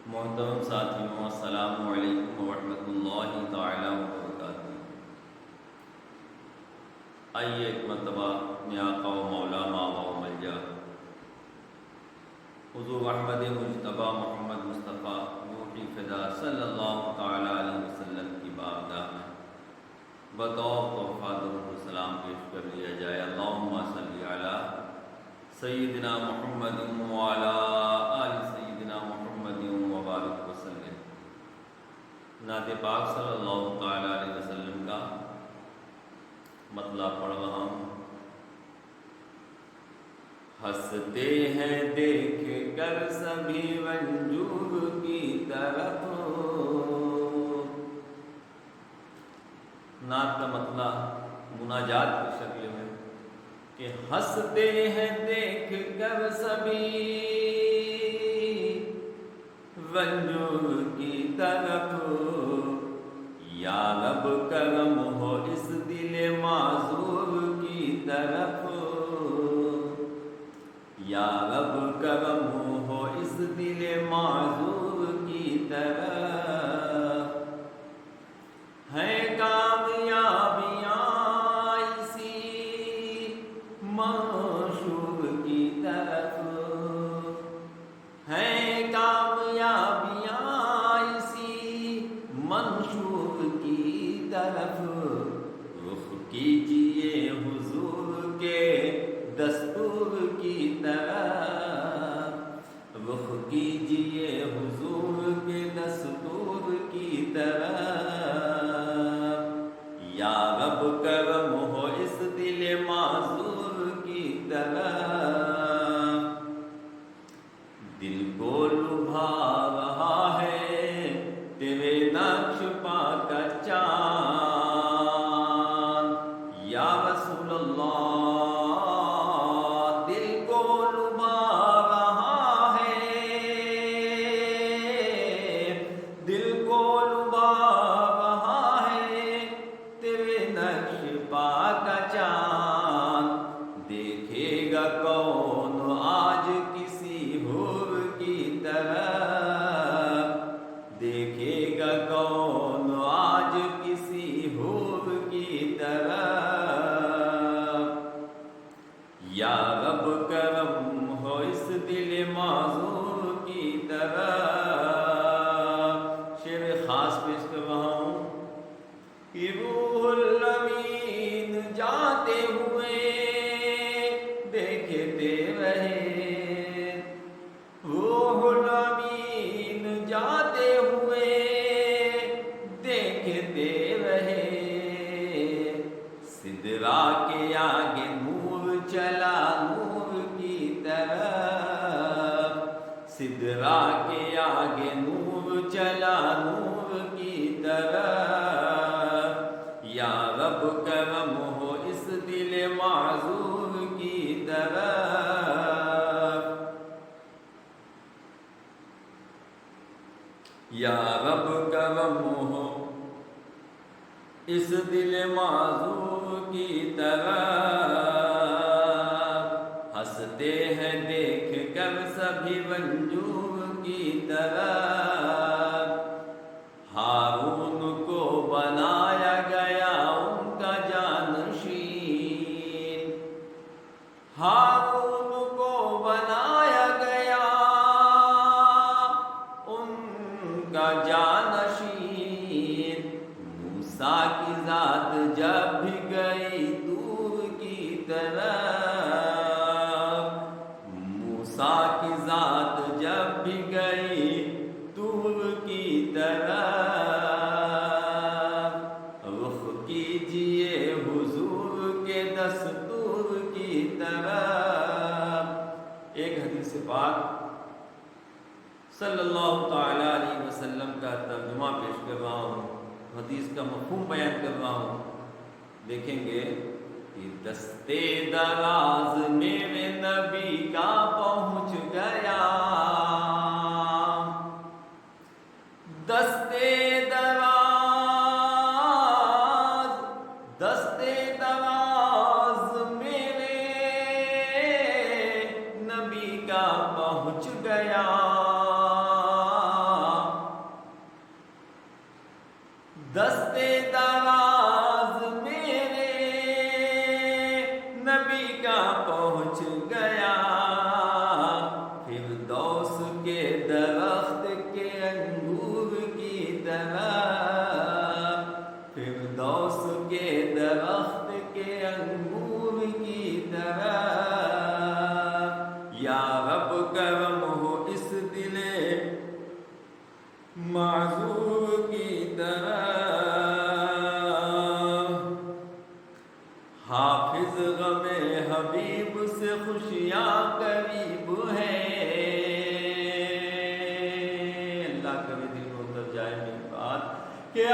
محترم ساتھیوں، السلام علیکم ورحمۃ اللہ تعالی وبرکاتہ۔ آئیے ایک مرتبہ اپنے آقا و مولا ماوا و ملجا حضور احمد مجتبیٰ محمد مصطفیٰ روحی فدا صلی اللہ تعالی علیہ وسلم کی بارگاہ میں بطور تحفہ درود و سلام پیش کر لیا جائے۔ اللہم صلی علی سیدنا محمد وعلی آل سیدنا محمد وبارک وسلم۔ نعت پاک صلی اللہ تعالی علیہ وسلم کا مطلع پڑھ رہا ہوں۔ ہنستے ہیں دیکھ کر سبھی رنجور کی طرف۔ نعت کا مطلع مناجات کی شکل میں کہ ہنستے ہیں دیکھ کر سبھی رنجور کی طرف، یا رب کرم ہو اس دل معذور کی طرف، یا رب کرم ہو اس دل معذور کی طرف۔ ہیں کامیابیاں اسی منشور کی طرف، ہیں کامیابیاں اسی منشور کی طرف۔ رخ کیجئے حضور کے دستور کی طرف، رخ کیجئے حضور کے دستور کی طرف، یا رب کرم ہو اس دل معذور کی طرف۔ دل کو لبھا رہا ہے تیرے نقش پا کا چاند، یا رسول اللہ دل کو لبھا رہا ہے، دل کو لبھا رہا ہے تیرے نقش پا کا چاند۔ دیکھے گا کون آج کسی حور کی طرف، دیکھے گا کون آج کسی حور کی طرف، یا رب کرم ہو اس دل معذور کی طرف۔ شعر خاص پیش کر رہا ہوں کہ روح الامین جاتے ہوئے دیکھتے رہے، روح الامین جاتے ہوئے دیکھتے رہے، سدرا کے آگے نور چلا نور کی طرف، سدرا کے آگے نور چلا نور کی طرف، یا رب کرم ہو اس دل معذور کی طرف۔ یا رب کرم ہو اس دل معذور کی طرف۔ ہنستے ہیں دیکھ کر سبھی رنجور کی طرف، ہارون کو بنایا گیا ان کا جانشین، ہارون کو بنایا گیا ان کا جانشین۔ موسیٰ کی ذات جب بھی گئی دور کی طرف، موسیٰ کی ذات جب بھی گئی دور کی طرف، رخ کیجئے حضور کے دستور کی طرف۔ ایک حدیث پاک صلی اللہ تعالی علیہ وسلم کا ترجمہ پیش کر رہا ہوں، حدیث کا مفہوم بیان کر رہا ہوں۔ دیکھیں گے کہ دستے دراز میرے نبی کا پہنچ گیا، دستے دراز میرے نبی کا پہنچ گیا، دستے دراز میرے نبی کا پہنچ گیا، فردوس کے درخت کے انگور کی طرح، فردوس کے درخت کے انگور کی طرح، یا رب کرم ہو اس دل معذور کی طرح، حافظ غم حبیب سے خوشیاں قریب ہیں۔ اللہ کرے دل کو اتر جائے میری بات کہ